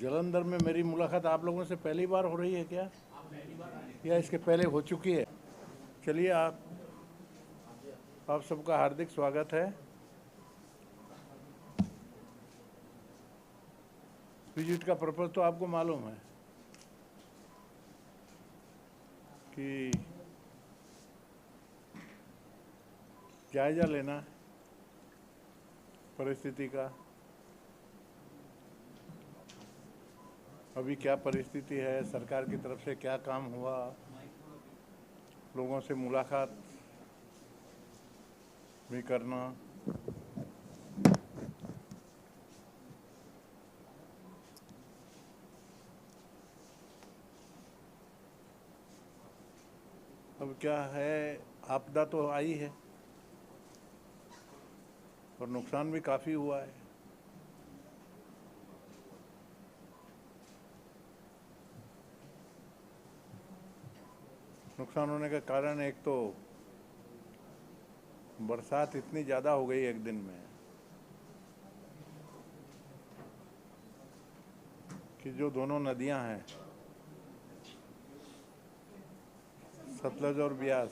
जलंधर में मेरी मुलाकात आप लोगों से पहली बार हो रही है क्या, या इसके पहले हो चुकी है? चलिए, आप सबका हार्दिक स्वागत है। विजिट का पर्पज़ तो आपको मालूम है कि जायज़ा लेना परिस्थिति का, अभी क्या परिस्थिति है, सरकार की तरफ से क्या काम हुआ, लोगों से मुलाकात भी करना। अब क्या है, आपदा तो आई है और नुकसान भी काफ़ी हुआ है। नुकसान होने का कारण एक तो बरसात इतनी ज़्यादा हो गई एक दिन में कि जो दोनों नदियां हैं, सतलज और ब्यास,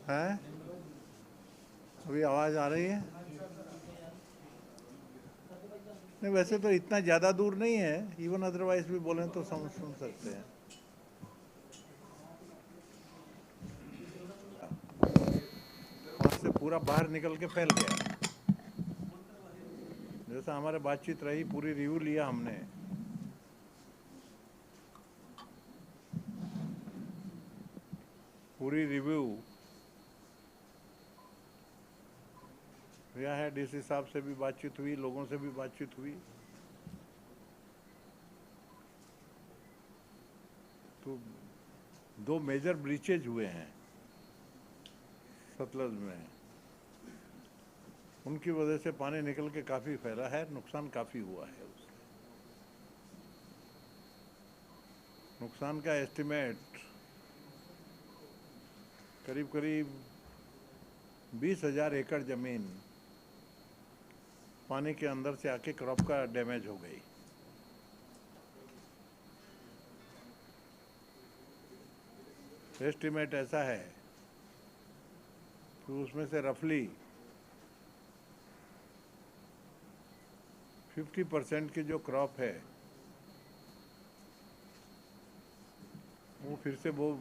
हैं, अभी आवाज़ आ रही है? नहीं, वैसे तो इतना ज़्यादा दूर नहीं है, इवन अदरवाइज भी बोलें तो सुन सकते हैं। वहाँ से पूरा बाहर निकल के फैल गया। जैसा हमारे बातचीत रही, पूरी रिव्यू लिया हमने। पूरी रिव्यू लिया है, डीसी साहब से भी बातचीत हुई, लोगों से भी बातचीत हुई। तो 2 मेजर ब्रीचेज हुए हैं सतलज में, उनकी वजह से पानी निकल के काफ़ी फैला है, नुकसान काफ़ी हुआ है उससे। नुकसान का एस्टिमेट करीब करीब 20,000 एकड़ ज़मीन पानी के अंदर से आके क्रॉप का डैमेज हो गई। एस्टिमेट ऐसा है कि उसमें से रफली 50% की जो क्रॉप है वो फिर से बो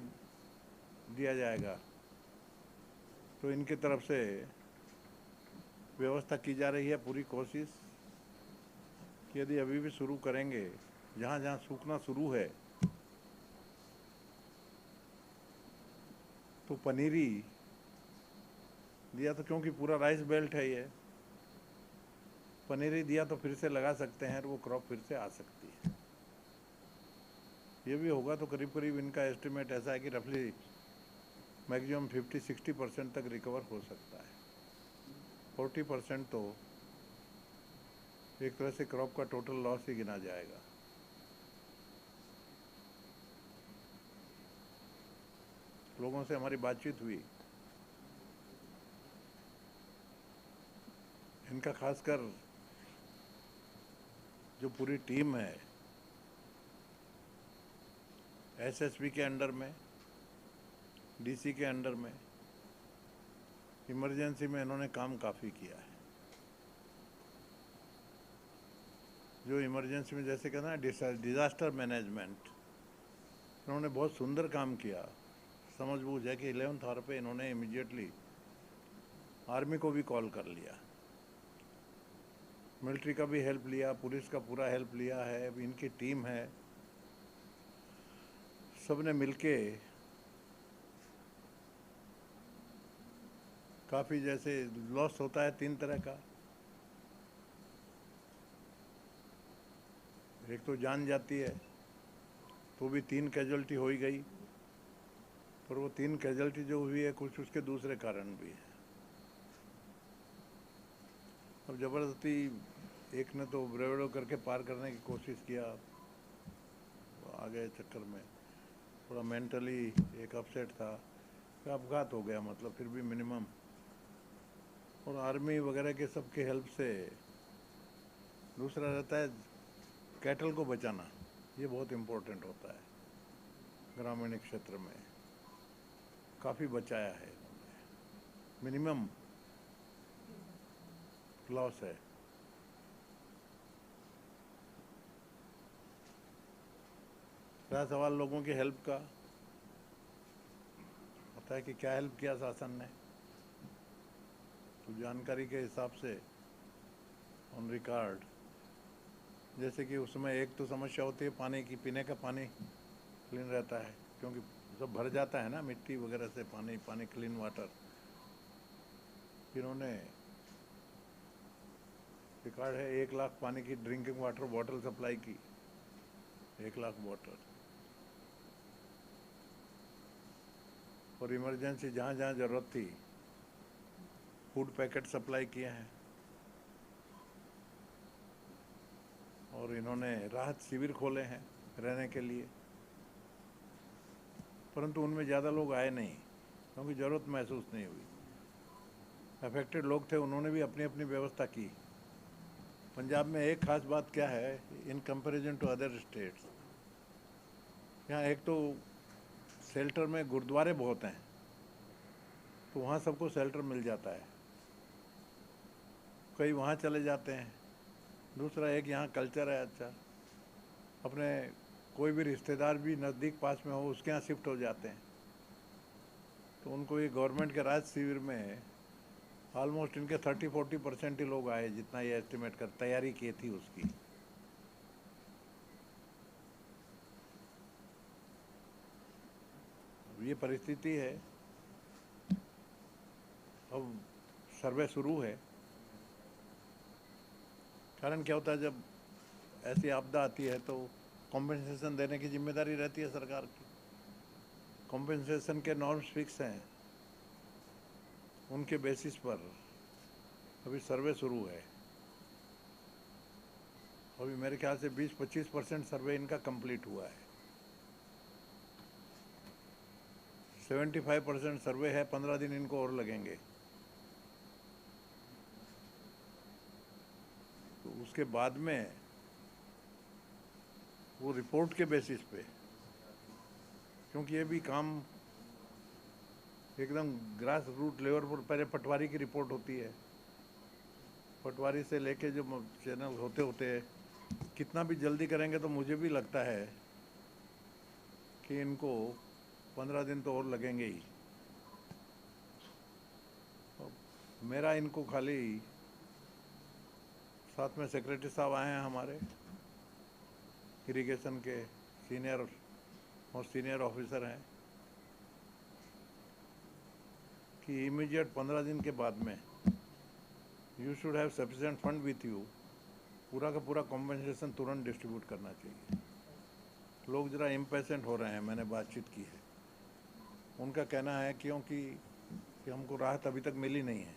दिया जाएगा। तो इनकी तरफ से व्यवस्था की जा रही है, पूरी कोशिश कि यदि अभी भी शुरू करेंगे, जहाँ जहाँ सूखना शुरू है तो पनीरी दिया, तो क्योंकि पूरा राइस बेल्ट है ये, पनीरी दिया तो फिर से लगा सकते हैं और वो क्रॉप फिर से आ सकती है। ये भी होगा तो करीब करीब इनका एस्टिमेट ऐसा है कि रफली मैक्सिमम 50-60% तक रिकवर हो सकता है। 40% तो एक तरह से क्रॉप का टोटल लॉस ही गिना जाएगा। लोगों से हमारी बातचीत हुई, इनका खासकर जो पूरी टीम है एसएसबी के अंडर में, डीसी के अंडर में, इमरजेंसी में इन्होंने काम काफ़ी किया है। जो इमरजेंसी में जैसे कहना है डिज़ास्टर मैनेजमेंट, इन्होंने बहुत सुंदर काम किया। समझ बूझ है कि 11th आवर पे इन्होंने इमीडिएटली आर्मी को भी कॉल कर लिया, मिलिट्री का भी हेल्प लिया, पुलिस का पूरा हेल्प लिया है। अब इनकी टीम है, सब ने मिलके काफ़ी, जैसे लॉस होता है 3 तरह का, एक तो जान जाती है, तो भी 3 कैजुअल्टी हो ही गई, पर वो 3 कैजुअल्टी जो हुई है कुछ उसके दूसरे कारण भी है। अब ज़बरदस्ती एक ने तो ब्रेवडो करके पार करने की कोशिश किया, तो आ गए चक्कर में, थोड़ा मेंटली एक अपसेट था, फिर अपघात हो गया, मतलब फिर भी मिनिमम। और आर्मी वगैरह के सबके हेल्प से। दूसरा रहता है कैटल को बचाना, ये बहुत इम्पोर्टेंट होता है। ग्रामीण क्षेत्र में काफ़ी बचाया है इन्होंने, मिनिमम लॉस है। रहा सवाल लोगों की हेल्प का, पता है कि क्या हेल्प किया शासन ने, तो जानकारी के हिसाब से ऑन रिकॉर्ड, जैसे कि उसमें एक तो समस्या होती है पानी की, पीने का पानी क्लीन रहता है, क्योंकि सब भर जाता है ना मिट्टी वगैरह से, पानी क्लीन वाटर। इन्होंने रिकॉर्ड है 1 लाख पानी की ड्रिंकिंग वाटर बॉटल सप्लाई की, 1 लाख बॉटल। और इमरजेंसी जहाँ जहाँ ज़रूरत थी फूड पैकेट सप्लाई किए हैं। और इन्होंने राहत शिविर खोले हैं रहने के लिए, परंतु उनमें ज़्यादा लोग आए नहीं, क्योंकि ज़रूरत महसूस नहीं हुई। अफेक्टेड लोग थे, उन्होंने भी अपनी अपनी व्यवस्था की। पंजाब में एक खास बात क्या है in comparison to other states, यहाँ एक तो शेल्टर में गुरुद्वारे बहुत हैं, तो वहाँ सबको शेल्टर मिल जाता है, कई वहाँ चले जाते हैं। दूसरा एक यहाँ कल्चर है अच्छा, अपने कोई भी रिश्तेदार भी नज़दीक पास में हो उसके यहाँ शिफ्ट हो जाते हैं। तो उनको ये गवर्नमेंट के राज शिविर में ऑलमोस्ट इनके 30-40% ही लोग आए, जितना ये एस्टिमेट कर तैयारी की थी उसकी। ये परिस्थिति है। अब सर्वे शुरू है। कारण क्या होता है, जब ऐसी आपदा आती है तो कॉम्पेंसेशन देने की जिम्मेदारी रहती है सरकार की। कॉम्पेंसेशन के नॉर्म्स फिक्स हैं, उनके बेसिस पर अभी सर्वे शुरू है। अभी मेरे ख्याल से 20-25% सर्वे इनका कंप्लीट हुआ है। 75% सर्वे है, 15 दिन इनको और लगेंगे। तो उसके बाद में वो रिपोर्ट के बेसिस पे, क्योंकि ये भी काम एकदम ग्रास रूट लेवल पर पहले पटवारी की रिपोर्ट होती है, पटवारी से लेके जो चैनल होते होते कितना भी जल्दी करेंगे तो मुझे भी लगता है कि इनको 15 दिन तो और लगेंगे ही। मेरा इनको खाली, साथ में सेक्रेटरी साहब आए हैं हमारे, इरिगेशन के मोस्ट सीनियर ऑफिसर हैं, कि इमीडिएट 15 दिन के बाद में you should have sufficient fund with you, पूरा का पूरा कॉम्पेंसेशन तुरंत डिस्ट्रीब्यूट करना चाहिए। लोग ज़रा इम्पेशेंट हो रहे हैं, मैंने बातचीत की है, उनका कहना है क्योंकि कि हमको राहत अभी तक मिली नहीं है।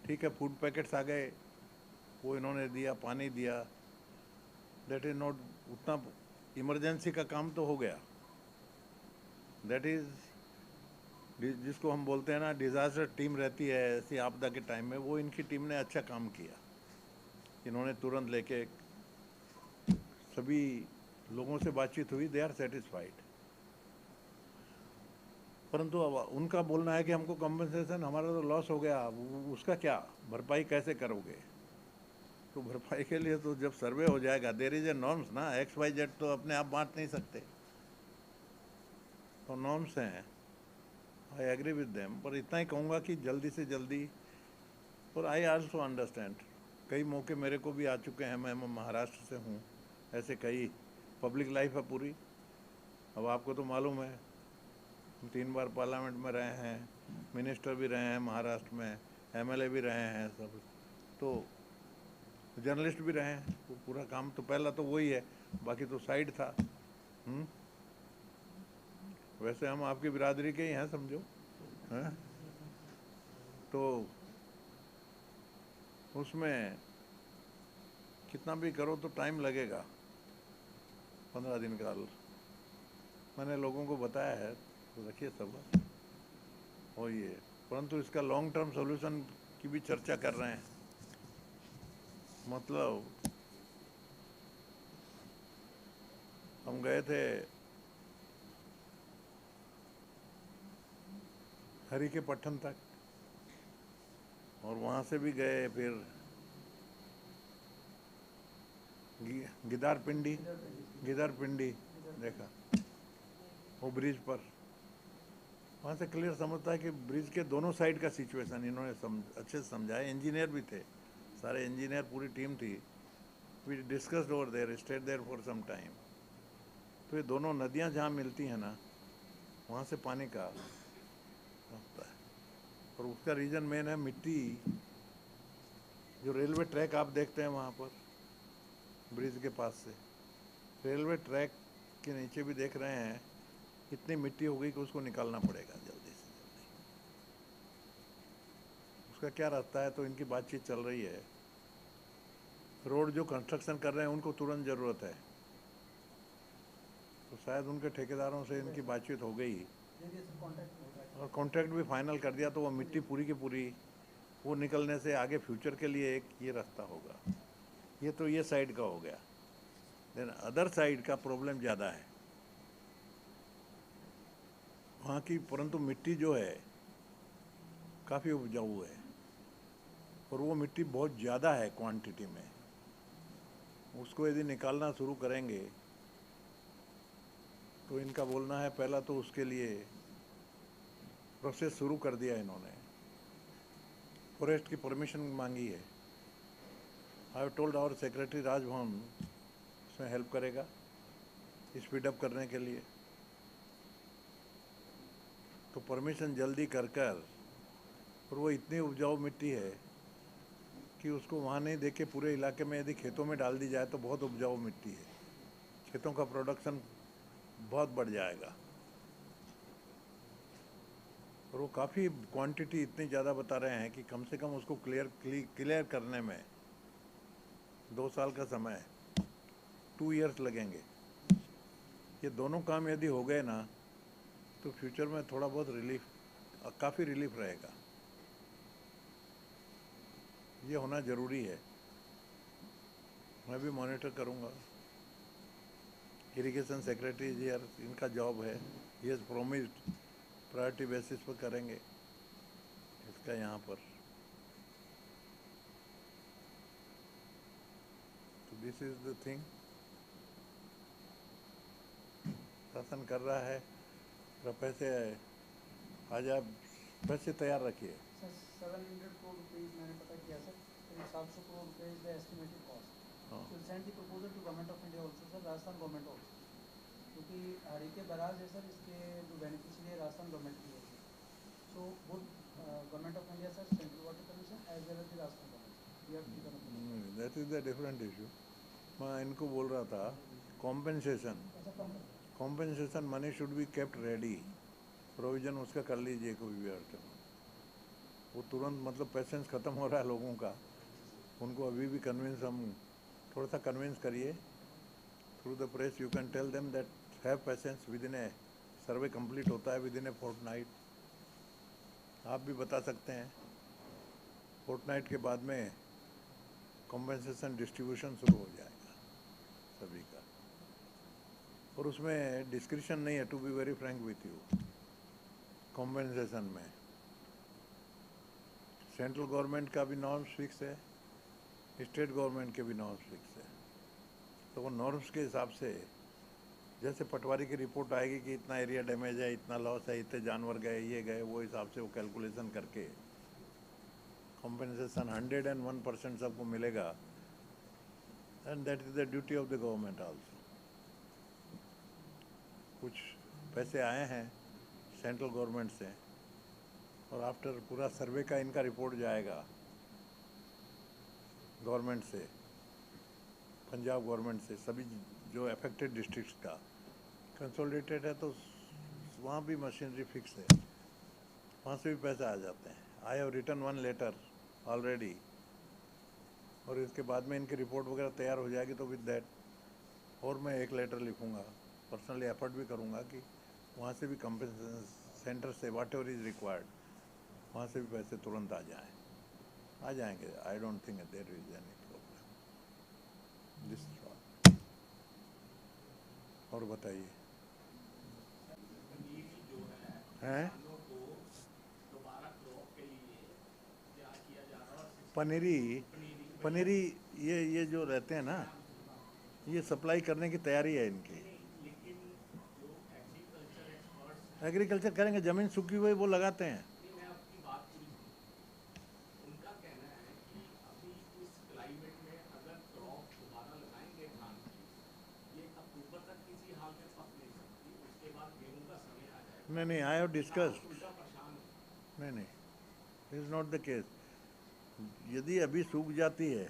ठीक है, फूड पैकेट्स आ गए, वो इन्होंने दिया, पानी दिया, दैट इज़ नॉट उतना, इमरजेंसी का काम तो हो गया। दैट इज़ जिसको हम बोलते हैं ना डिज़ास्टर टीम रहती है ऐसी आपदा के टाइम में, वो इनकी टीम ने अच्छा काम किया। इन्होंने तुरंत लेके, सभी लोगों से बातचीत हुई, दे आर सेटिस्फाइड। परंतु अब उनका बोलना है कि हमको कॉम्पेंसेशन, हमारा तो लॉस हो गया, उसका क्या भरपाई कैसे करोगे? तो भरपाई के लिए तो जब सर्वे हो जाएगा, देयर इज ए नॉर्म्स ना, XYZ तो अपने आप बांट नहीं सकते, तो नॉर्म्स हैं। आई एग्री विद देम, पर इतना ही कहूँगा कि जल्दी से जल्दी, और आई आल्सो अंडरस्टैंड, कई मौके मेरे को भी आ चुके हैं, मैं महाराष्ट्र से हूँ, ऐसे कई पब्लिक लाइफ है पूरी। अब आपको तो मालूम है, 3 बार पार्लियामेंट में रहे हैं, मिनिस्टर भी रहे हैं महाराष्ट्र में, MLA भी रहे हैं सब, तो जर्नलिस्ट भी रहे हैं। तो पूरा काम तो पहला तो वही है, बाकी तो साइड था। वैसे हम आपकी बिरादरी के ही हैं समझो, हैं? तो उसमें कितना भी करो तो टाइम लगेगा, 15 दिन का। मैंने लोगों को बताया है, तो रखिए सब्र, हो ये, परंतु इसका लॉन्ग टर्म सॉल्यूशन की भी चर्चा कर रहे हैं। मतलब हम गए थे हरी के पट्टन तक, और वहाँ से भी गए फिर गिदार पिंडी देखा, वो ब्रिज पर। वहाँ से क्लियर समझता है कि ब्रिज के दोनों साइड का सिचुएशन इन्होंने अच्छे से समझा है। इंजीनियर भी थे, सारे इंजीनियर, पूरी टीम थी। We discussed over there, stayed there for some time. तो ये दोनों नदियाँ जहाँ मिलती हैं ना, वहाँ से पानी का रास्ता है, और उसका रीज़न मेन है मिट्टी। जो रेलवे ट्रैक आप देखते हैं वहाँ पर ब्रिज के पास से, रेलवे ट्रैक के नीचे भी देख रहे हैं, इतनी मिट्टी हो गई कि उसको निकालना पड़ेगा जल्दी से जल्दी। उसका क्या रास्ता है, तो इनकी बातचीत चल रही है। रोड जो कंस्ट्रक्शन कर रहे हैं उनको तुरंत ज़रूरत है, तो शायद उनके ठेकेदारों से इनकी बातचीत हो गई और कॉन्ट्रैक्ट भी फाइनल कर दिया, तो वो मिट्टी पूरी की पूरी वो निकलने से आगे फ्यूचर के लिए एक ये रास्ता होगा। ये तो ये साइड का हो गया। देन अदर साइड का प्रॉब्लम ज़्यादा है वहाँ की, परंतु मिट्टी जो है काफ़ी उपजाऊ है, और वो मिट्टी बहुत ज़्यादा है क्वांटिटी में। उसको यदि निकालना शुरू करेंगे तो इनका बोलना है, पहला तो उसके लिए प्रोसेस शुरू कर दिया इन्होंने, फॉरेस्ट की परमिशन मांगी है। I have told our secretary Raj Bhavan उसमें हेल्प करेगा स्पीड अप करने के लिए। तो परमिशन जल्दी कर कर, और वो इतनी उपजाऊ मिट्टी है कि उसको वहाँ नहीं देके पूरे इलाके में यदि खेतों में डाल दी जाए तो बहुत उपजाऊ मिट्टी है, खेतों का प्रोडक्शन बहुत बढ़ जाएगा। और वो काफ़ी क्वांटिटी इतनी ज़्यादा बता रहे हैं कि कम से कम उसको क्लियर करने में 2 साल का समय है, 2 ईयर्स लगेंगे। ये दोनों काम यदि हो गए ना, तो फ्यूचर में थोड़ा बहुत रिलीफ, काफ़ी रिलीफ रहेगा। ये होना ज़रूरी है। मैं भी मॉनिटर करूँगा। इरिगेशन सेक्रेटरी जी यार, इनका जॉब है, ये प्रोमिस्ड प्रायोरिटी बेसिस पर करेंगे इसका यहाँ पर। तो दिस इज द थिंग शासन कर रहा है। पैसे आज आप पैसे तैयार रखिए। सर 700 करोड़ रुपीज़ मैंने पता किया sir, 700 crore rupees the estimated cost. So send the proposal to government of India also sir, Rajasthan government also, क्योंकि हरीके बराज है सर, इसके जो बेनिफिशियरी है राजस्थान गवर्नमेंट की है। So both government of India sir, central water commission as well as the Rajasthan government, that is the different issue. मैं इनको बोल रहा था compensation money should be kept ready, provision उसका कर लीजिए कोई भी अर्थ में। वो तुरंत, मतलब पेशेंस ख़त्म हो रहा है लोगों का, उनको अभी भी कन्विंस, हम थोड़ा सा कन्विंस करिए through the press. You can tell them that have patience, within a survey complete होता है विद इन ए फोर्टनाइट। आप भी बता सकते हैं, फोर्टनाइट के बाद में कॉम्पेंसेशन डिस्ट्रीब्यूशन शुरू हो जाएगा सभी का, और उसमें डिस्क्रिप्शन नहीं है, to be very frank with you. Compensation में सेंट्रल गवर्नमेंट का भी नॉर्म्स फिक्स है, स्टेट गवर्नमेंट के भी नॉर्म्स फिक्स है। तो वो नॉर्म्स के हिसाब से, जैसे पटवारी की रिपोर्ट आएगी कि इतना एरिया डैमेज है, इतना लॉस है, इतने जानवर गए, ये गए, वो हिसाब से वो कैलकुलेशन करके कॉम्पेंसेशन 101% सबको मिलेगा। And that is the duty of the government also. कुछ पैसे आए हैं सेंट्रल गवर्नमेंट से, और आफ्टर पूरा सर्वे का इनका रिपोर्ट जाएगा गवर्नमेंट से, पंजाब गवर्नमेंट से, सभी जो अफेक्टेड डिस्ट्रिक्ट्स का कंसोलिडेटेड है, तो वहाँ भी मशीनरी फिक्स है, वहाँ से भी पैसे आ जाते हैं। I have written 1 letter already, और इसके बाद में इनकी रिपोर्ट वगैरह तैयार हो जाएगी तो विद दैट और मैं 1 लेटर लिखूँगा पर्सनली एफर्ट भी करूँगा कि वहाँ से भी कंपनसेशन सेंटर से व्हाट एवर इज़ रिक्वायर्ड वहाँ से भी पैसे तुरंत आ जाएंगे। I don't think there is any problem this. और बताइए हैं पनीरी ये जो रहते हैं ना, ये सप्लाई करने की तैयारी है इनकी। एग्रीकल्चर करेंगे, ज़मीन सूखी हुई वो लगाते हैं। नहीं, आई हैव डिस्कस। नहीं, इज नॉट द केस। यदि अभी सूख जाती है,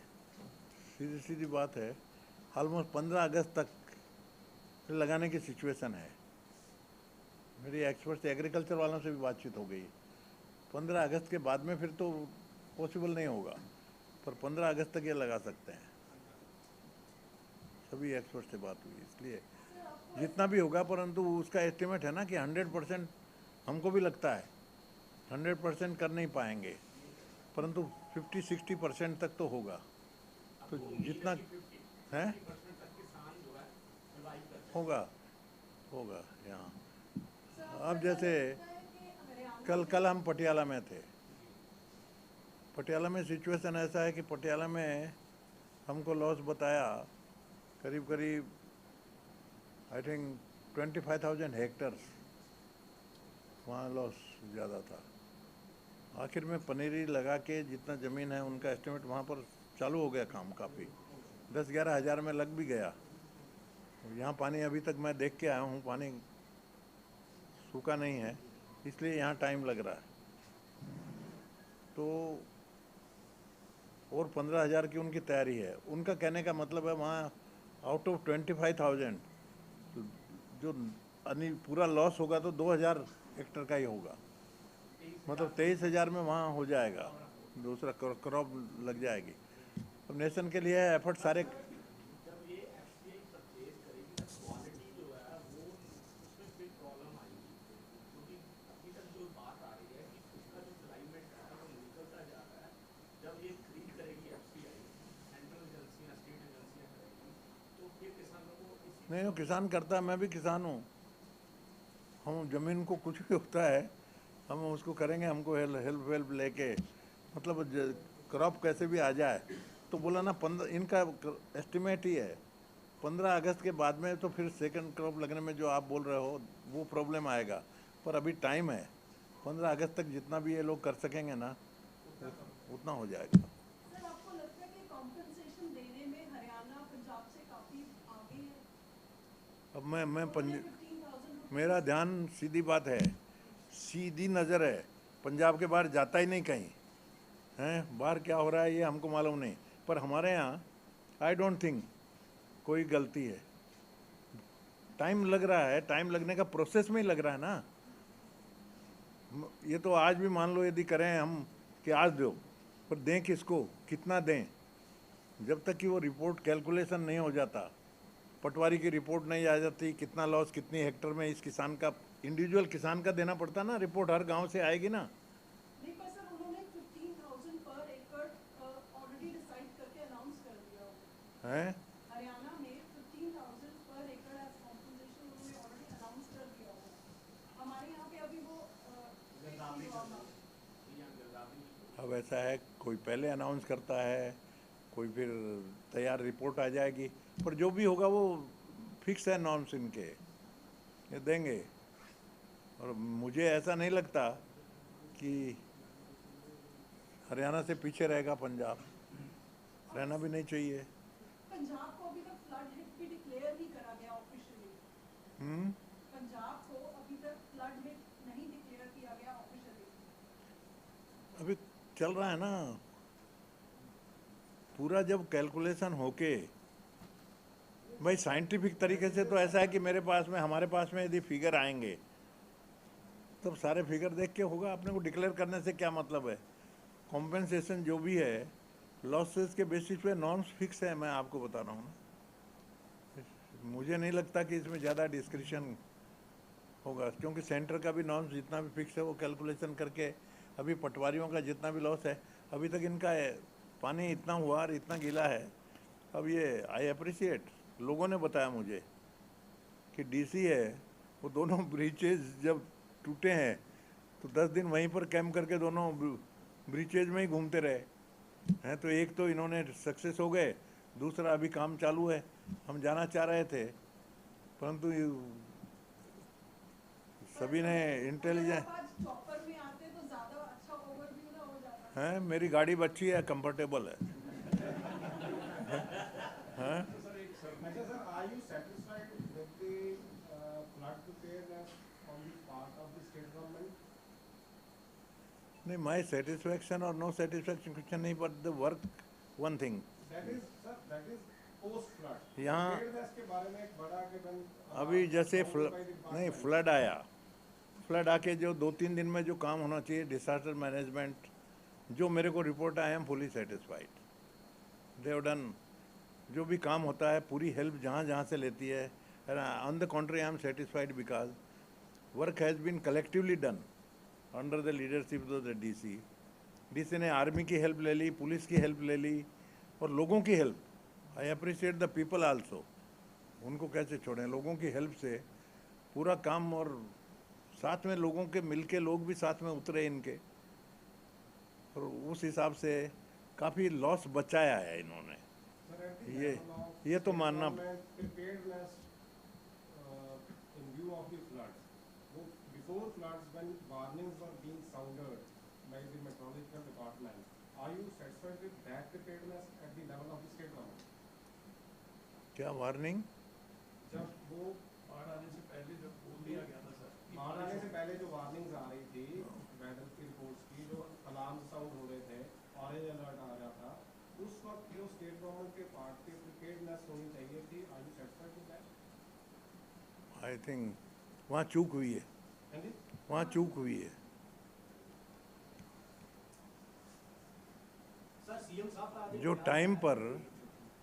सीधी सीधी बात है, ऑलमोस्ट 15 अगस्त तक लगाने की सिचुएशन है। मेरी एक्सपर्ट एग्रीकल्चर वालों से भी बातचीत हो गई। 15 अगस्त के बाद में फिर तो पॉसिबल नहीं होगा, पर 15 अगस्त तक ये लगा सकते हैं। सभी एक्सपर्ट से बात हुई, इसलिए जितना भी होगा, परंतु उसका एस्टिमेट है ना कि 100%, हमको भी लगता है 100% कर नहीं पाएंगे, परंतु 50-60% तक तो होगा। तो जितना है होगा यहाँ। अब जैसे कल हम पटियाला में थे। पटियाला में सिचुएशन ऐसा है कि पटियाला में हमको लॉस बताया करीब आई थिंक 25,000 हेक्टर्स, वहाँ लॉस ज़्यादा था। आखिर में पनीरी लगा के जितना ज़मीन है उनका एस्टिमेट वहाँ पर चालू हो गया काम, काफ़ी 10-11 हज़ार में लग भी गया। यहाँ पानी अभी तक मैं देख के आया हूँ, पानी सूखा नहीं है, इसलिए यहाँ टाइम लग रहा है। तो और 15,000 की उनकी तैयारी है। उनका कहने का मतलब है वहाँ आउट ऑफ 25,000 जो पूरा लॉस होगा तो 2,000 हेक्टर का ही होगा, मतलब 23,000 में वहाँ हो जाएगा, दूसरा क्रॉप लग जाएगी। अब नेशन के लिए एफर्ट सारे। नहीं, किसान करता है, मैं भी किसान हूँ। हम ज़मीन को कुछ भी होता है हम उसको करेंगे, हमको हेल्प लेके, मतलब क्रॉप कैसे भी आ जाए। तो बोला ना 15, इनका एस्टिमेट ही है 15 अगस्त के बाद में तो फिर सेकंड क्रॉप लगने में जो आप बोल रहे हो वो प्रॉब्लम आएगा, पर अभी टाइम है। 15 अगस्त तक जितना भी ये लोग कर सकेंगे ना उतना हो जाएगा। सर, आपको लगता है कि कॉम्पेंसेशन देने में हरियाणा पंजाब से काफ़ी आगे है? अब मेरा ध्यान, सीधी बात है, सीधी नज़र है, पंजाब के बाहर जाता ही नहीं कहीं हैं। बाहर क्या हो रहा है ये हमको मालूम नहीं, पर हमारे यहाँ आई डोंट थिंक कोई गलती है। टाइम लग रहा है, टाइम लगने का प्रोसेस में ही लग रहा है ना। ये तो आज भी मान लो यदि करें हम कि आज दो, पर दें किसको, कितना दें, जब तक कि वो रिपोर्ट कैलकुलेशन नहीं हो जाता, पटवारी की रिपोर्ट नहीं आ जाती, कितना लॉस कितनी हेक्टर में इस किसान का, इंडिविजुअल किसान का देना पड़ता ना, रिपोर्ट हर गांव से आएगी ना। नहीं, पर सर उन्होंने 15,000 पर एकड़ ऑलरेडी डिसाइड करके अनाउंस कर दिया है। हरियाणा में 15,000 पर एकड़ एज कॉम्पेंसेशन उन्होंने ऑलरेडी अनाउंस कर दिया हो। हमारे यहाँ पे अभी वो अब ऐसा है, कोई पहले अनाउंस करता है, कोई फिर तैयार रिपोर्ट आ जाएगी, पर जो भी होगा वो फिक्स है, नॉर्म्स इनके, ये देंगे। और मुझे ऐसा नहीं लगता कि हरियाणा से पीछे रहेगा पंजाब, रहना भी नहीं चाहिए। पंजाब को अभी तक फ्लड हिट भी डिक्लेयर नहीं करा गया ऑफिशियली। पंजाब को अभी तक फ्लड हिट नहीं डिक्लेयर किया गया ऑफिशियली। अभी चल रहा है ना पूरा, जब कैलकुलेशन होके, भाई साइंटिफिक तरीके से तो ऐसा है कि मेरे पास में, हमारे पास में यदि फिगर आएंगे तब सारे फिगर देख के होगा। अपने को डिक्लेयर करने से क्या मतलब है। कॉम्पेंसेशन जो भी है लॉसेस के बेसिस पे नॉर्म्स फिक्स है, मैं आपको बता रहा हूँ ना, मुझे नहीं लगता कि इसमें ज़्यादा डिस्क्रिशन होगा, क्योंकि सेंटर का भी नॉर्म्स जितना भी फिक्स है वो कैलकुलेशन करके, अभी पटवारियों का जितना भी लॉस है, अभी तक इनका पानी इतना हुआ और इतना गीला है। अब ये आई अप्रिशिएट, लोगों ने बताया मुझे कि डीसी है, वो दोनों ब्रीचेज जब टूटे हैं तो 10 दिन वहीं पर कैंप करके दोनों ब्रीचेज में ही घूमते रहे हैं। तो एक तो इन्होंने सक्सेस हो गए, दूसरा अभी काम चालू है। हम जाना चाह रहे थे, परंतु सभी ने इंटेलिजेंस चॉपर में आते तो ज्यादा अच्छा ओवरव्यू ना हो जाता है। मेरी गाड़ी अच्छी है, कंफर्टेबल है। हैं? अच्छा sir, are you satisfied with the flood preparedness on the part of the state government? नहीं, माई सेटिस्फैक्शन और नो सेटिस्फैक्शन कुछ नहीं, but the work one thing. That is sir, that is post flood. यहाँ Preparedness के बारे में एक बड़ा गिवन अभी जैसे नहीं, फ्लड आया, फ्लड आके जो 2-3 दिन में जो काम होना चाहिए डिसास्टर मैनेजमेंट, जो मेरे को रिपोर्ट आया, I am fully satisfied. They have done, जो भी काम होता है पूरी हेल्प जहाँ जहाँ से लेती है। On the country I am satisfied because work has been collectively done under the leadership of the DC ने आर्मी की हेल्प ले ली, पुलिस की हेल्प ले ली और लोगों की help. I appreciate the people also, उनको कैसे छोड़ें, लोगों की हेल्प से पूरा काम, और साथ में लोगों के मिलके लोग भी साथ में उतरे इनके, और उस हिसाब से काफ़ी लॉस बचाया है इन्होंने। ये तो मानना। preparedness in view of the floods. Before floods, when warnings were being sounded by the meteorological department, are you satisfied with that preparedness at the level of the state government? क्या warning? जब वो बाढ़ आने से पहले जब बोल दिया गया था सर, बाढ़ आने से पहले जो वार्निंग्स आ रही थी, वेदर की रिपोर्ट्स की, जो अलार्म साउंड हो रहे थे, ऑरेंज अलर्ट आ रहा था, उस वक्त जो स्टेट गवर्नमेंट के पार्ट की प्रिपेयर्डनेस होनी चाहिए थी, are you satisfied with that? I think वहाँ चूक हुई है, हाँ जी वहाँ चूक हुई है। सर सीएम साहब का आदेश जो क्या टाइम है? पर,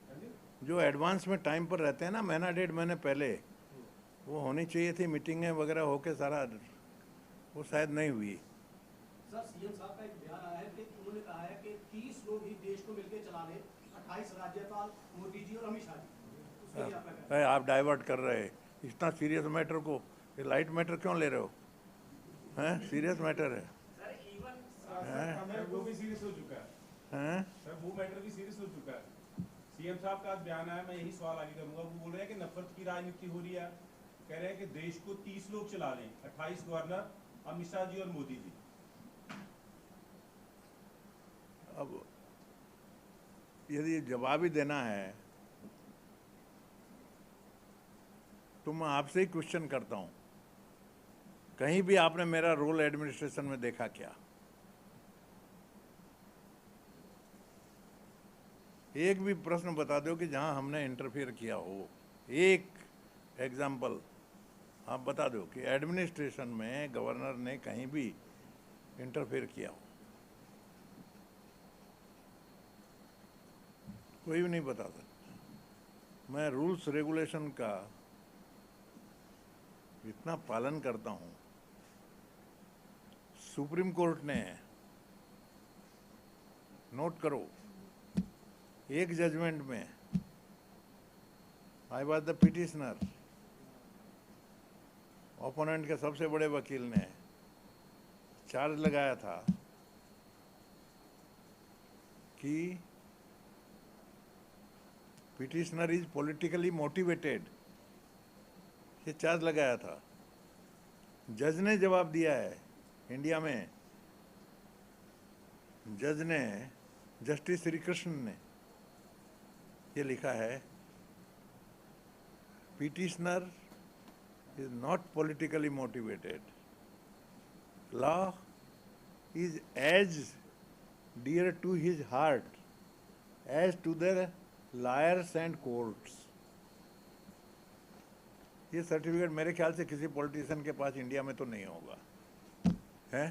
हाँ जी जो एडवांस में टाइम पर रहते हैं ना, महीना 1.5 महीने पहले वो होनी चाहिए थी, मीटिंगें वगैरह होके सारा, वो शायद नहीं हुई। सर सीएम साहब का एक बयान आया है कि उन्होंने कहा है कि 30 लोग ही देश को मिलकर चला लें, 28 राज्यपाल, मोदी जी और अमित शाह जी। उसके लिए आपका क्या? है, आप डाइवर्ट कर रहे हैं इतना सीरियस मैटर को, ये लाइट मैटर क्यों ले रहे हो? हैं, सीरियस मैटर है। सर वो भी सीरियस हो चुका है। हैं? सर वो मैटर भी सीरियस हो चुका है। सीएम साहब का आज बयान आया, मैं यही सवाल आगे करूंगा। वो बोल रहे हैं कि नफरत की राजनीति हो रही है, कह रहे हैं कि देश को 30 लोग चला लें, 28 गवर्नर, अमित शाह जी और मोदी जी। अब यदि जवाब ही देना है तो मैं आपसे ही क्वेश्चन करता हूँ, कहीं भी आपने मेरा रोल एडमिनिस्ट्रेशन में देखा क्या? एक भी प्रश्न बता दो कि जहां हमने इंटरफियर किया हो, एक एग्जाम्पल आप बता दो कि एडमिनिस्ट्रेशन में गवर्नर ने कहीं भी इंटरफेयर किया हो। कोई भी नहीं बता सकता। मैं रूल्स रेगुलेशन का इतना पालन करता हूँ। सुप्रीम कोर्ट ने, नोट करो, एक जजमेंट में, I was the petitioner, opponent के सबसे बड़े वकील ने चार्ज लगाया था कि पिटिशनर इज पॉलिटिकली मोटिवेटेड, ये चार्ज लगाया था। जज ने जवाब दिया है, इंडिया में जज ने, जस्टिस श्री कृष्ण ने ये लिखा है, petitioner is not politically motivated. Law is as dear to his heart as to the lawyers and courts. ये सर्टिफिकेट मेरे ख्याल से किसी पॉलिटिशियन के पास इंडिया में तो नहीं होगा, है?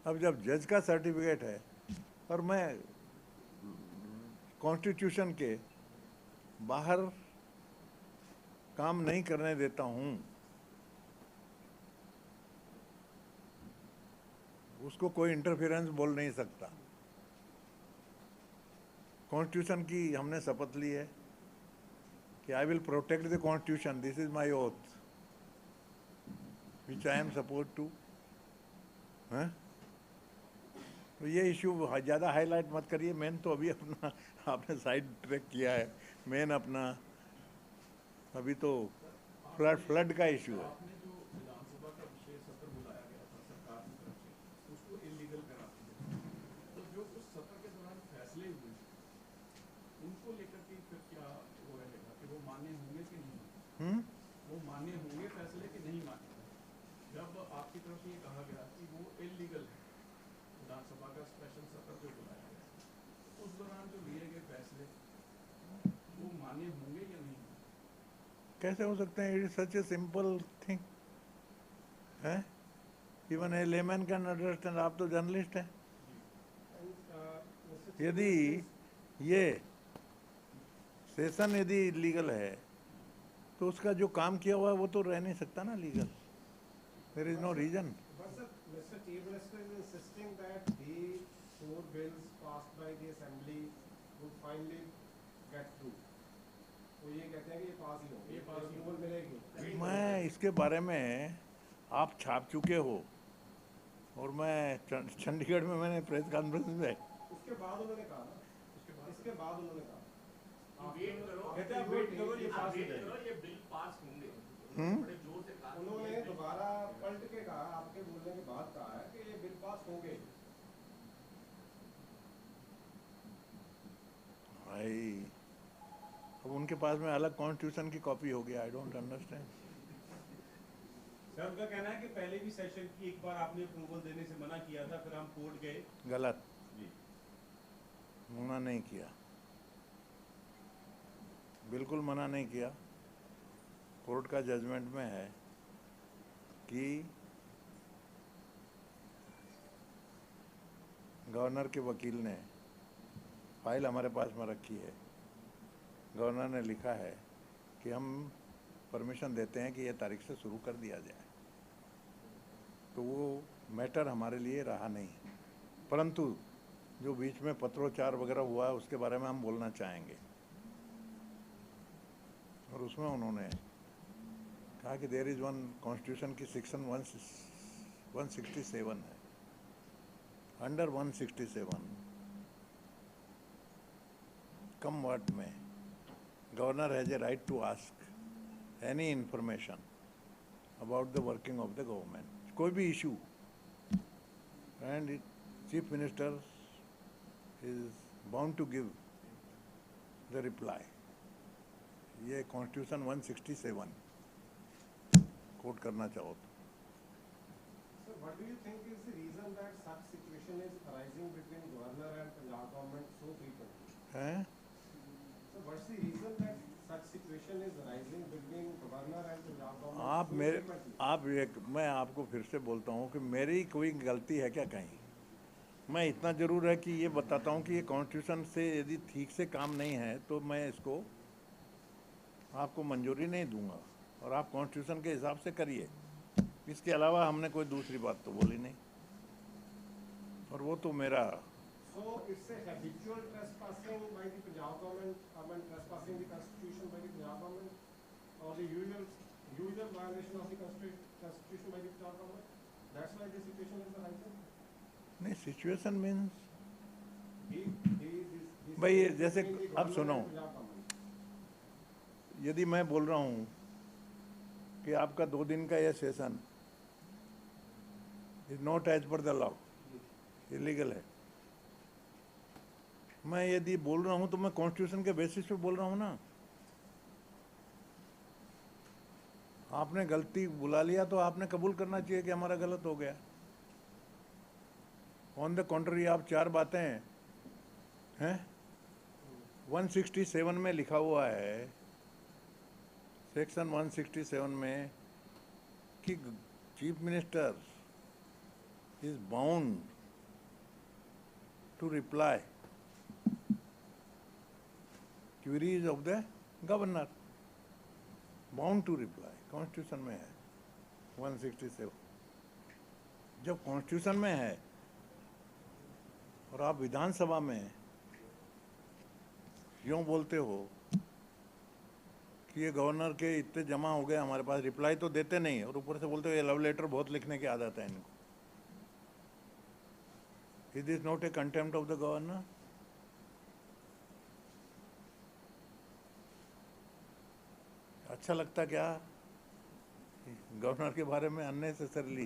अब जब जज का सर्टिफिकेट है, और मैं कॉन्स्टिट्यूशन के बाहर काम नहीं करने देता हूं, उसको कोई इंटरफेरेंस बोल नहीं सकता। कॉन्स्टिट्यूशन की हमने शपथ ली है कि I will protect the constitution, this is my oath which I am suppose to. तो ये इश्यू ज़्यादा हाईलाइट मत करिए। मेन तो अभी अपना आपने साइड ट्रैक किया है। मेन अपना अभी तो फ्लड का इश्यू है। आपने जो विधानसभा का विशेष सत्र बुलाया गया था सरकार की तरफ से, उसको इलीगल करार दिया, तो जो उस सत्र के दौरान फैसले हुए उनको लेकर के फिर क्या वो रहेगा कि वो मान्य होंगे कि नहीं, वो मान्य होंगे फैसले कि नहीं मान्य? जब आपकी तरफ से ये कहा गया कि वो इलीगल है, विधानसभा का स्पेशल सत्र जो बुलाया गया, उस दौरान जो लिए गए फैसले वो मान्य होंगे या नहीं? कैसे हो सकते हैं? It is such a simple thing है, even a layman can understand. आप तो जर्नलिस्ट हैं। यदि ये सेशन यदि लीगल है तो उसका जो काम किया हुआ है वो तो रह नहीं सकता ना legal. There is no reason. But sir, Mr. Chief Minister is insisting that the 4 bills passed by the Assembly would finally get through. वो ये कहते हैं कि ये पास ही होंगे, ये पास अप्रूवल मिलेगी। मैं इसके बारे में आप छाप चुके हो और मैं चंडीगढ़ में मैंने प्रेस कॉन्फ्रेंस में उसके बाद उन्होंने कहा ना, इसके बाद उन्होंने कहा आप वेट करो, कहते हैं वेट करो, ये पास हो जाएगा। ये बिल पास होंगे। बड़े जोर से कहा। उन्होंने दोबारा पलट के कहा, आपके बोलने के बाद कहा है कि ये बिल पास होंगे। भाई अब उनके पास में अलग कॉन्स्टिट्यूशन की कॉपी हो गया। I don't understand. सर उनका कहना है कि पहले भी सेशन की एक बार आपने अप्रूवल देने से मना किया था, फिर हम कोर्ट गए। गलत, जी मना नहीं किया, बिल्कुल मना नहीं किया। कोर्ट का जजमेंट में है कि गवर्नर के वकील ने फाइल हमारे पास में रखी है। गवर्नर ने लिखा है कि हम परमिशन देते हैं कि ये तारीख से शुरू कर दिया जाए। तो वो मैटर हमारे लिए रहा नहीं, परंतु जो बीच में पत्रोच्चार वगैरह हुआ है उसके बारे में हम बोलना चाहेंगे। और उसमें उन्होंने कहा कि देयर इज वन कॉन्स्टिट्यूशन की सेक्शन 167 है, अंडर 167 कम वर्ड में governor has a right to ask any information about the working of the government, कोई भी issue, and chief minister is bound to give the reply. ये कॉन्स्टिट्यूशन 167 कोट करना चाहो तो। So what do you think is the reason that such situation is arising between governor and Punjab government so frequently? हैं? So what's the reason that such situation is arising between governor and Punjab government आप so मेरे frequently? मैं आपको फिर से बोलता हूँ कि मेरी कोई गलती है क्या कहीं? मैं इतना ज़रूर है कि ये बताता हूँ कि ये कॉन्स्टिट्यूशन से यदि ठीक से काम नहीं है तो मैं इसको आपको मंजूरी नहीं दूंगा और आप कॉन्स्टिट्यूशन के हिसाब से करिए। इसके अलावा हमने कोई दूसरी बात तो बोली नहीं, और वो तो मेरा So it's a habitual trespassing by the Punjab government, trespassing the constitution by the Punjab government, or the usual violation of the constitution by the Punjab government. That's why this situation is arising. नहीं, situation means This भाई ये is जैसे between the अब governor सुनो, and Punjab government. यदि मैं बोल रहा हूँ कि आपका 2 दिन का यह session is not as per the law, illegal है, मैं यदि बोल रहा हूँ तो मैं कॉन्स्टिट्यूशन के बेसिस पे बोल रहा हूँ ना। आपने गलती बुला लिया तो आपने कबूल करना चाहिए कि हमारा गलत हो गया। ऑन द कॉन्ट्री आप 4 बातें हैं 167 में लिखा हुआ है, सेक्शन 167 में कि chief minister is bound to reply queries of the governor, bound to reply, constitution में है 167। जब कॉन्स्टिट्यूशन में है और आप विधानसभा में यूँ बोलते हो कि ये गवर्नर के इतने जमा हो गए हमारे पास, रिप्लाई तो देते नहीं, और ऊपर से बोलते हो ये लव लेटर बहुत लिखने की आदत है इनको, it is not a contempt of the governor? अच्छा लगता क्या गवर्नर के बारे में अननेसेसरली?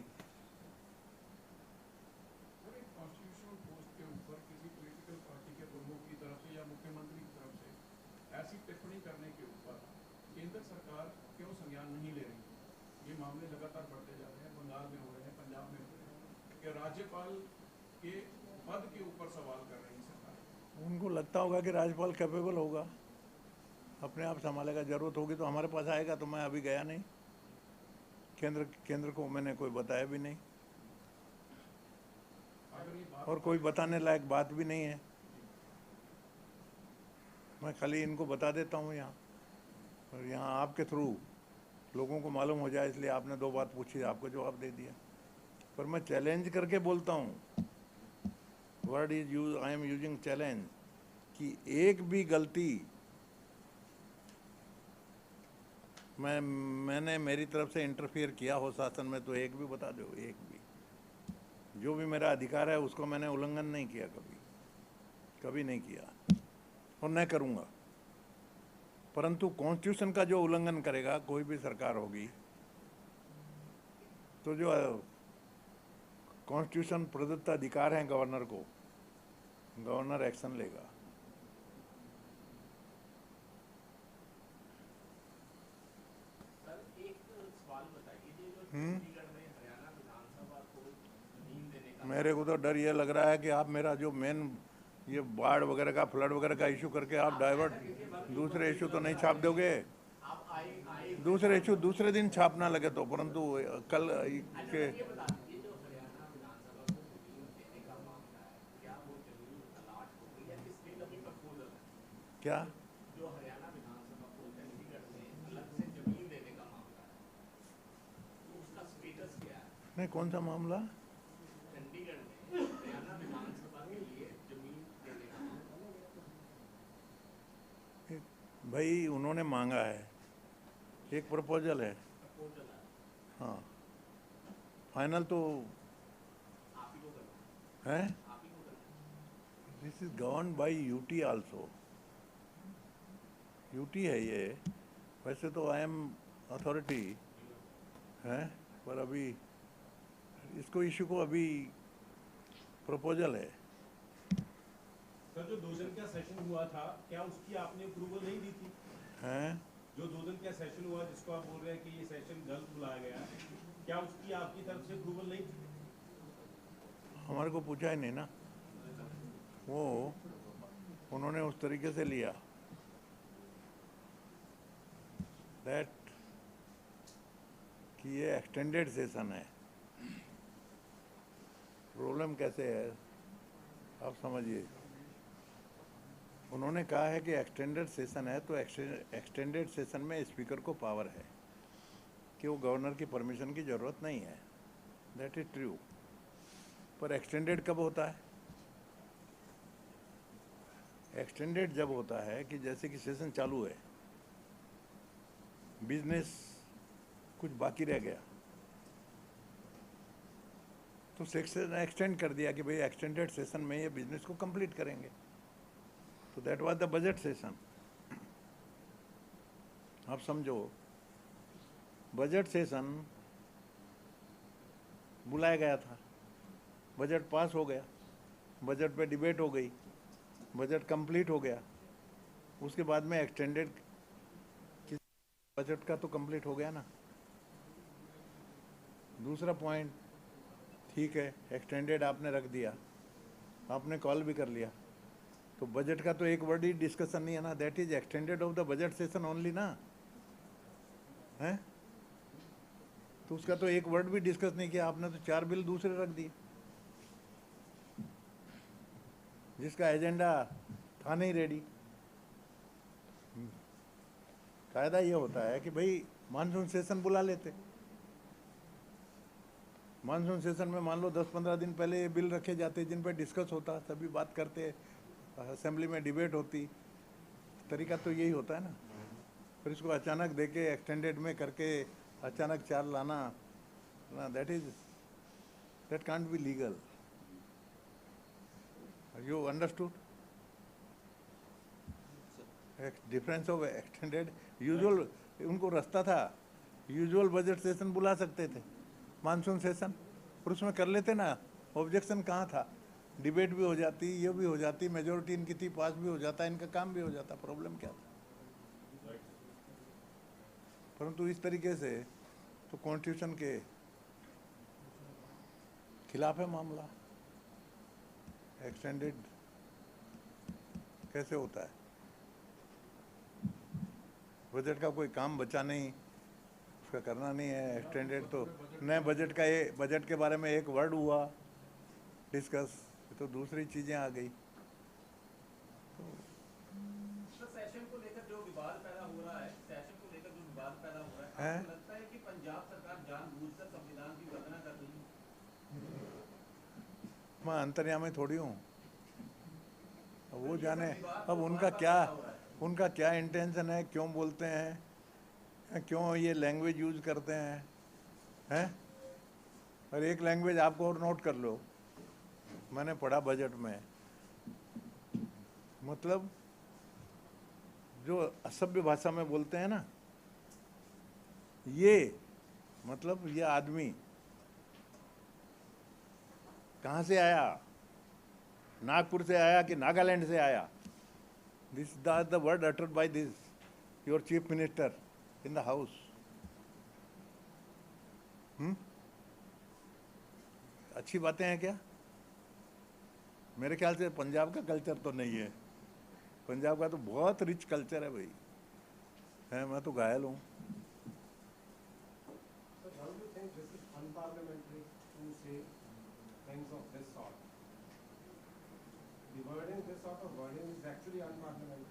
कॉन्स्टिट्यूशनल पोस्ट के ऊपर किसी पॉलिटिकल पार्टी के प्रमुख की तरफ से या मुख्यमंत्री की तरफ से ऐसी टिप्पणी करने के ऊपर केंद्र सरकार क्यों संज्ञान नहीं ले रही? ये मामले लगातार बढ़ते जा रहे हैं, बंगाल में हो रहे हैं, पंजाब में हो रहे हैं, कि राज्यपाल के पद के ऊपर सवाल कर रही सरकार। उनको लगता होगा कि राज्यपाल कैपेबल होगा, अपने आप संभालेगा, जरूरत होगी तो हमारे पास आएगा। तो मैं अभी गया नहीं, केंद्र को मैंने कोई बताया भी नहीं, अगर ये बात और कोई बताने लायक बात भी नहीं है। मैं खाली इनको बता देता हूँ यहाँ, और यहाँ आपके थ्रू लोगों को मालूम हो जाए, इसलिए आपने दो बात पूछी, आपको जवाब दे दिया। पर मैं चैलेंज करके बोलता हूँ, word is use, I am using challenge, कि एक भी गलती मैंने मेरी तरफ से इंटरफियर किया हो शासन में, तो एक भी बता दो, एक भी। जो भी मेरा अधिकार है उसको मैंने उल्लंघन नहीं किया, कभी नहीं किया, और न करूँगा। परंतु कॉन्स्टिट्यूशन का जो उल्लंघन करेगा कोई भी सरकार होगी, तो जो कॉन्स्टिट्यूशन प्रदत्त अधिकार हैं गवर्नर को, गवर्नर एक्शन लेगा। सर एक सवाल बताइए, जो चंडीगढ़ में हरियाणा विधानसभा को जमीन देने का, मेरे को तो डर ये लग रहा है कि आप मेरा जो मेन ये बाढ़ वगैरह का, फ्लड वगैरह का इशू करके आप डाइवर्ट, दूसरे इशू तो नहीं छाप दोगे? आप आए दूसरे इशू दूसरे दिन छापना लगे तो, परंतु कल के ये बता दीजिए, जो हरियाणा विधानसभा को जमीन देने का मामला है, क्या वो जमीन अलाट हो गई है? किसके अभी प्रपोजल है? क्या जो हरियाणा विधानसभा को चंडीगढ़ में अलग से जमीन देने का मामला है, तो उसका स्टेटस क्या है? नहीं, कौन सा मामला? चंडीगढ़ में हरियाणा विधानसभा के लिए जमीन देने का मामला। भाई उन्होंने मांगा है, एक प्रपोजल है, प्रपोजल है, हाँ, फाइनल तो आप ही को करना है। आप ही को करना this is govern by UT also, UT है ये। वैसे तो आई एम अथॉरिटी है, पर अभी इसको इशू को अभी प्रपोजल है। सर जो 2 दिन का सेशन हुआ था, क्या उसकी आपने अप्रूवल नहीं दी थी? हैं? जो 2 दिन का सेशन हुआ जिसको आप बोल रहे हैं कि ये सेशन जल्द बुलाया गया है, क्या उसकी आपकी तरफ से अप्रूवल नहीं थी? हमारे को पूछा ही नहीं ना, वो उन्होंने उस तरीके से लिया दैट कि ये एक्सटेंडेड सेशन है। प्रॉब्लम कैसे है आप समझिए, उन्होंने कहा है कि एक्सटेंडेड सेशन है, तो एक्सटेंडेड सेशन में स्पीकर को पावर है कि वो गवर्नर की परमिशन की ज़रूरत नहीं है, दैट इज ट्रू। पर एक्सटेंडेड कब होता है? एक्सटेंडेड जब होता है कि जैसे कि सेशन चालू है, बिजनेस कुछ बाकी रह गया, तो सेक्शन एक्सटेंड कर दिया कि भाई एक्सटेंडेड सेशन में ये बिजनेस को कंप्लीट करेंगे। तो that was the budget session. आप समझो, बजट सेशन बुलाया गया था, बजट पास हो गया, बजट पे डिबेट हो गई, बजट कंप्लीट हो गया, उसके बाद में एक्सटेंडेड, बजट का तो कंप्लीट हो गया ना। दूसरा पॉइंट, ठीक है, एक्सटेंडेड आपने रख दिया, आपने कॉल भी कर लिया, तो बजट का तो एक वर्ड ही डिस्कशन नहीं है ना, that is extended of the budget session only ना, है? तो उसका तो एक वर्ड भी डिस्कस नहीं किया आपने, तो 4 बिल दूसरे रख दिए जिसका एजेंडा था नहीं रेडी। फायदा ये होता है कि भाई मानसून सेशन बुला लेते। मानसून सेशन में मान लो 10-15 दिन पहले ये बिल रखे जाते जिन पर डिस्कस होता, सभी बात करते, असेंबली में डिबेट होती। तरीका तो यही होता है ना। फिर इसको अचानक देके एक्सटेंडेड में करके अचानक 4 लाना, that can't be legal. You understood difference of extended usual. उनको रास्ता था, यूजुअल बजट सेशन बुला सकते थे, मानसून सेशन, और उसमें कर लेते ना। ऑब्जेक्शन कहाँ था? डिबेट भी हो जाती, ये भी हो जाती, मेजोरिटी इनकी थी, पास भी हो जाता, इनका काम भी हो जाता। प्रॉब्लम क्या था? परंतु इस तरीके से तो कॉन्स्टिट्यूशन के खिलाफ है मामला। एक्सटेंडेड कैसे होता है? बजट का कोई काम बचा नहीं, उसका करना नहीं है। एक्सटेंडेड तो नए बजट का, ये बजट के बारे में एक वर्ड हुआ डिस्कस, तो दूसरी चीजें आ गई। तो सेशन को लेकर जो विवाद पैदा हो रहा है, सेशन को लेकर जो विवाद पैदा हो रहा है, आपको लगता है कि पंजाब सरकार जानबूझकर संविधान की उल्लंघना कर रही है? मैं अंतर्यामी थोड़ी हूँ, अब वो जाने। अब उनका क्या इंटेंशन है, क्यों बोलते हैं, क्यों ये लैंग्वेज यूज करते हैं? और एक लैंग्वेज आपको और नोट कर लो, मैंने पढ़ा बजट में, मतलब जो असभ्य भाषा में बोलते हैं ना, ये मतलब ये आदमी कहाँ से आया? नागपुर से आया कि नागालैंड से आया? This the word uttered by this your chief minister in the house. अच्छी बातें हैं क्या? मेरे ख्याल से पंजाब का कल्चर तो नहीं है। पंजाब का तो बहुत रिच कल्चर है भाई, है। मैं तो घायल हूँ।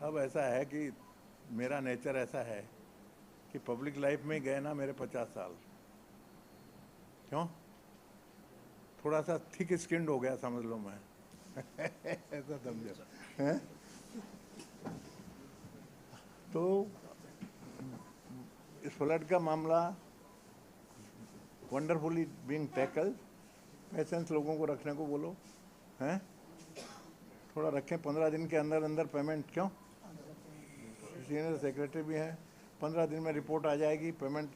अब ऐसा है कि मेरा नेचर ऐसा है कि पब्लिक लाइफ में गए ना मेरे 50 साल, क्यों थोड़ा सा थिक स्किन्ड हो गया समझ लो मैं। ऐसा समझो हैं? तो इस फ्लड का मामला वंडरफुली बीइंग टैकल। पेशेंस लोगों को रखने को बोलो, हैं? थोड़ा रखें, 15 दिन के अंदर अंदर पेमेंट। क्यों? सीनियर सेक्रेटरी भी हैं, 15 दिन में रिपोर्ट आ जाएगी, पेमेंट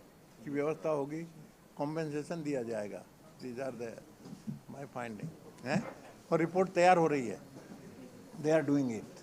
की व्यवस्था होगी, कॉम्पेंसेशन दिया जाएगा। These are the my finding, हैं? और रिपोर्ट तैयार हो रही है, दे आर डूइंग इट।